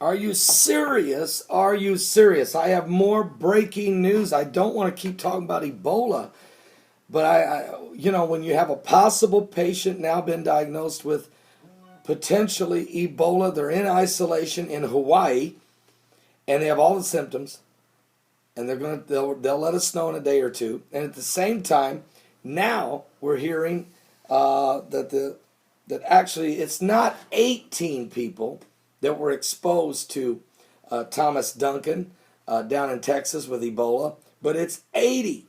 Are you serious? Are you serious? I have more breaking news. I don't want to keep talking about Ebola, but when you have a possible patient now been diagnosed with potentially Ebola, they're in isolation in Hawaii, and they have all the symptoms, and they'll let us know in a day or two. And at the same time, now we're hearing that actually it's not 18 people that were exposed to Thomas Duncan down in Texas with Ebola, but it's 80.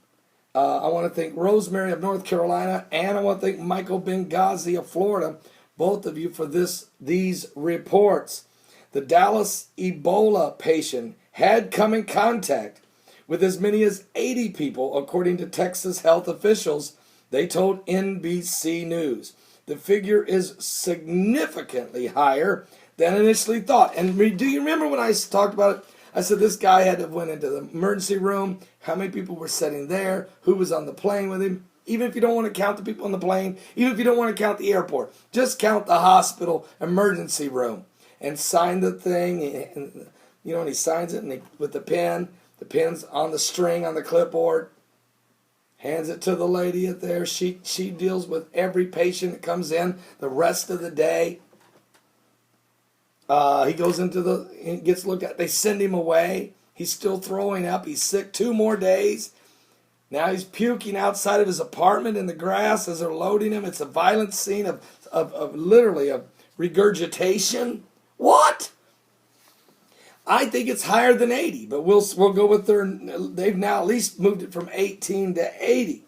I want to thank Rosemary of North Carolina, and I want to thank Michael Benghazi of Florida, both of you, for these reports. The Dallas Ebola patient had come in contact with as many as 80 people, according to Texas health officials. They told NBC News. The figure is significantly higher than initially thought. And do you remember when I talked about it? I said this guy had to went into the emergency room, how many people were sitting there, who was on the plane with him. Even if you don't want to count the people on the plane, even if you don't want to count the airport, just count the hospital emergency room and sign the thing. And he signs it with the pen's on the string on the clipboard, hands it to the lady at there. She deals with every patient that comes in the rest of the day. He goes he gets looked at. They send him away. He's still throwing up. He's sick 2 more days. Now he's puking outside of his apartment in the grass as they're loading him. It's a violent scene of literally regurgitation. What? I think it's higher than 80, but we'll go with they've now at least moved it from 18 to 80.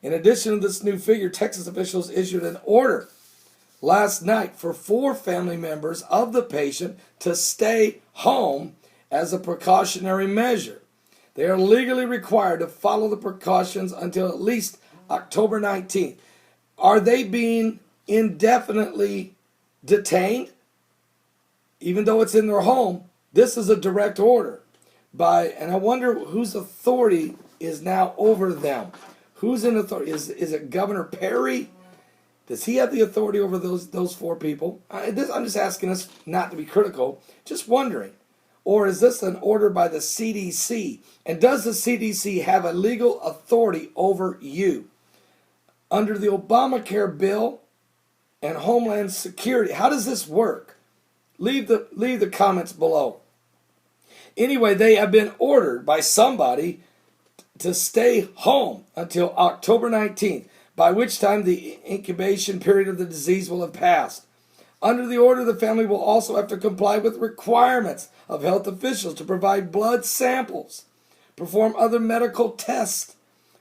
In addition to this new figure, Texas officials issued an order last night for 4 family members of the patient to stay home as a precautionary measure. They are legally required to follow the precautions until at least October 19th. Are they being indefinitely detained? Even though it's in their home, this is a direct order and I wonder whose authority is now over them. Who's in authority? Is it Governor Perry? Does he have the authority over those 4 people? I'm just asking us not to be critical, just wondering. Or is this an order by the CDC? And does the CDC have a legal authority over you? Under the Obamacare bill and Homeland Security, how does this work? Leave the comments below. Anyway, they have been ordered by somebody to stay home until October 19th, by which time the incubation period of the disease will have passed. Under the order, the family will also have to comply with requirements of health officials to provide blood samples, perform other medical tests.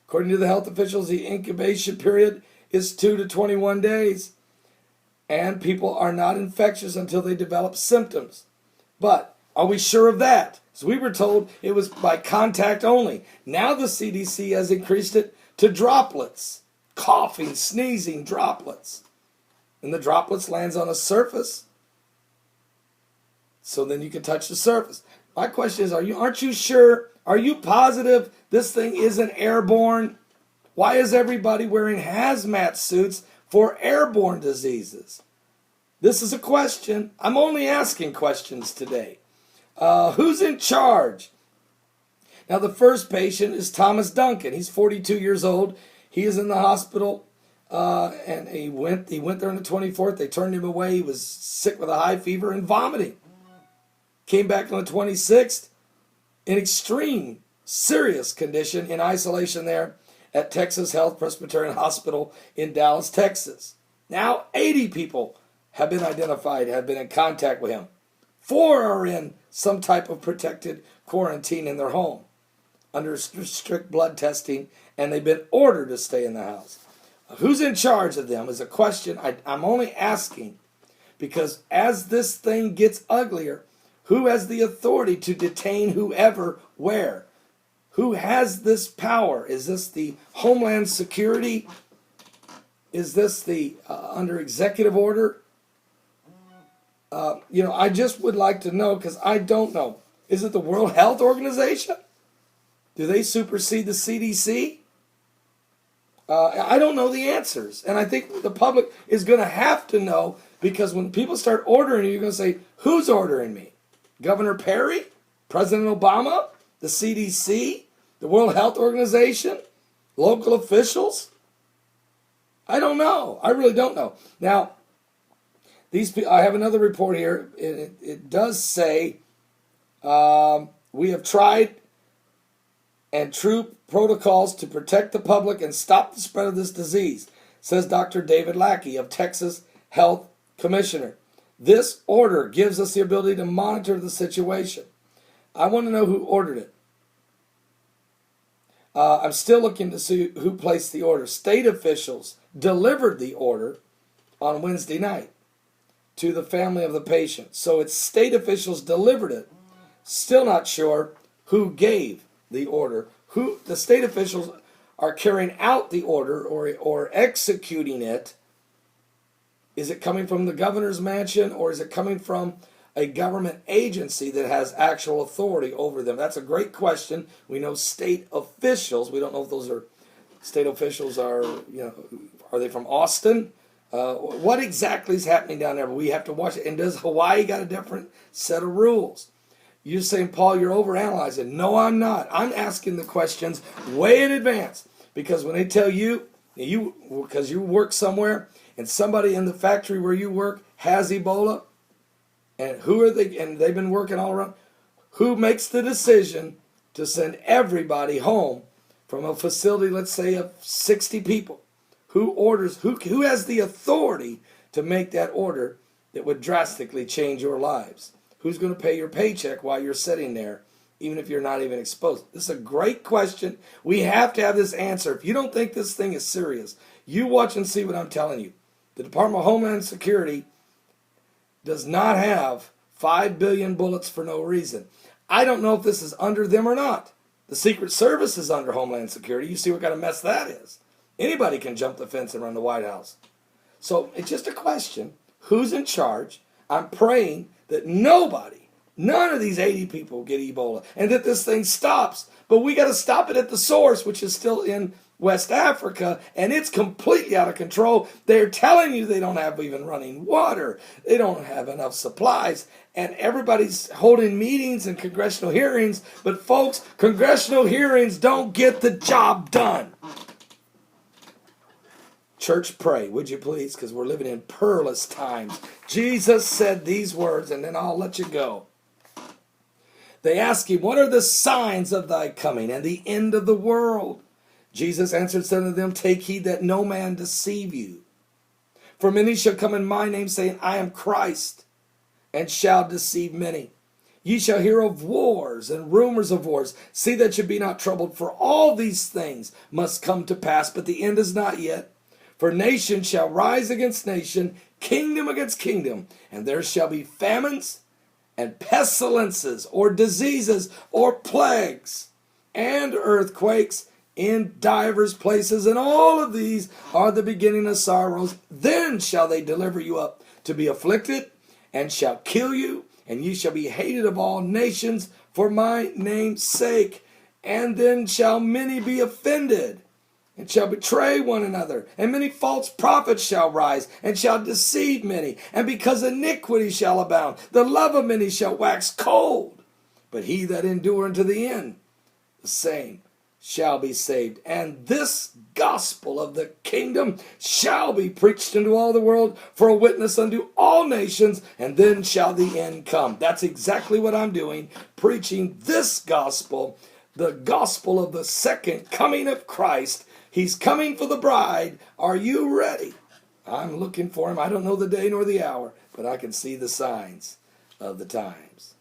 According to the health officials, the incubation period is 2 to 21 days, and people are not infectious until they develop symptoms. But are we sure of that? So we were told it was by contact only. Now the CDC has increased it to droplets, coughing, sneezing droplets. And the droplets lands on a surface, so then you can touch the surface. My question is, aren't you sure? Are you positive this thing isn't airborne? Why is everybody wearing hazmat suits for airborne diseases? This is a question. I'm only asking questions today. Who's in charge? Now, the first patient is Thomas Duncan. He's 42 years old. He is in the hospital, and he went there on the 24th. They turned him away. He was sick with a high fever and vomiting. Came back on the 26th in extreme, serious condition in isolation there at Texas Health Presbyterian Hospital in Dallas, Texas. Now, 80 people have been identified, have been in contact with him. 4 are in some type of protected quarantine in their home under strict blood testing, and they've been ordered to stay in the house. Who's in charge of them is a question I'm only asking because as this thing gets uglier, who has the authority to detain whoever where? Who has this power? Is this the Homeland Security? Is this the under executive order? I just would like to know because I don't know. Is it the World Health Organization? Do they supersede the CDC? I don't know the answers. And I think the public is going to have to know because when people start ordering you, you're going to say, who's ordering me? Governor Perry, President Obama, the CDC, the World Health Organization, local officials? I don't know. I really don't know. Now, I have another report here. It does say we have tried and true protocols to protect the public and stop the spread of this disease, says Dr. David Lackey of Texas Health Commissioner. This order gives us the ability to monitor the situation. I want to know who ordered it. I'm still looking to see who placed the order. State officials delivered the order on Wednesday night to the family of the patient. So it's state officials delivered it. Still not sure who gave the order. Who the state officials are carrying out the order or executing it. Is it coming from the governor's mansion, or is it coming from a government agency that has actual authority over them? That's a great question. We know state officials. We don't know if those are state officials are they from Austin? What exactly is happening down there? But we have to watch it. And does Hawaii got a different set of rules? You're saying, Paul, you're overanalyzing. No, I'm not. I'm asking the questions way in advance. Because when they tell you, because you work somewhere, and somebody in the factory where you work has Ebola, and who are they? And they've been working all around. Who makes the decision to send everybody home from a facility, let's say, of 60 people? Who orders? Who has the authority to make that order that would drastically change your lives? Who's going to pay your paycheck while you're sitting there, even if you're not even exposed? This is a great question. We have to have this answer. If you don't think this thing is serious, you watch and see what I'm telling you. The Department of Homeland Security does not have 5 billion bullets for no reason. I don't know if this is under them or not. The Secret Service is under Homeland Security. You see what kind of mess that is. Anybody can jump the fence and run the White House. So it's just a question. Who's in charge? I'm praying that none of these 80 people get Ebola, and that this thing stops. But we got to stop it at the source, which is still in West Africa, and it's completely out of control. They're telling you they don't have even running water. They don't have enough supplies, and everybody's holding meetings and congressional hearings. But folks, congressional hearings don't get the job done. Church, pray, would you please? Because we're living in perilous times. Jesus said these words, and then I'll let you go. They ask him, what are the signs of thy coming and the end of the world? Jesus answered, said unto them, take heed that no man deceive you. For many shall come in my name, saying, I am Christ, and shall deceive many. Ye shall hear of wars and rumors of wars. See that you be not troubled, for all these things must come to pass, but the end is not yet. For nation shall rise against nation, kingdom against kingdom, and there shall be famines and pestilences, or diseases, or plagues, and earthquakes in divers places, and all of these are the beginning of sorrows. Then shall they deliver you up to be afflicted, and shall kill you, and ye shall be hated of all nations for my name's sake. And then shall many be offended, and shall betray one another, and many false prophets shall rise, and shall deceive many. And because iniquity shall abound, the love of many shall wax cold. But he that endure unto the end, the same shall be saved. And this gospel of the kingdom shall be preached into all the world for a witness unto all nations, and then shall the end come. That's exactly what I'm doing, preaching this gospel, the gospel of the second coming of Christ. He's coming for the bride. Are you ready? I'm looking for him. I don't know the day nor the hour, but I can see the signs of the times.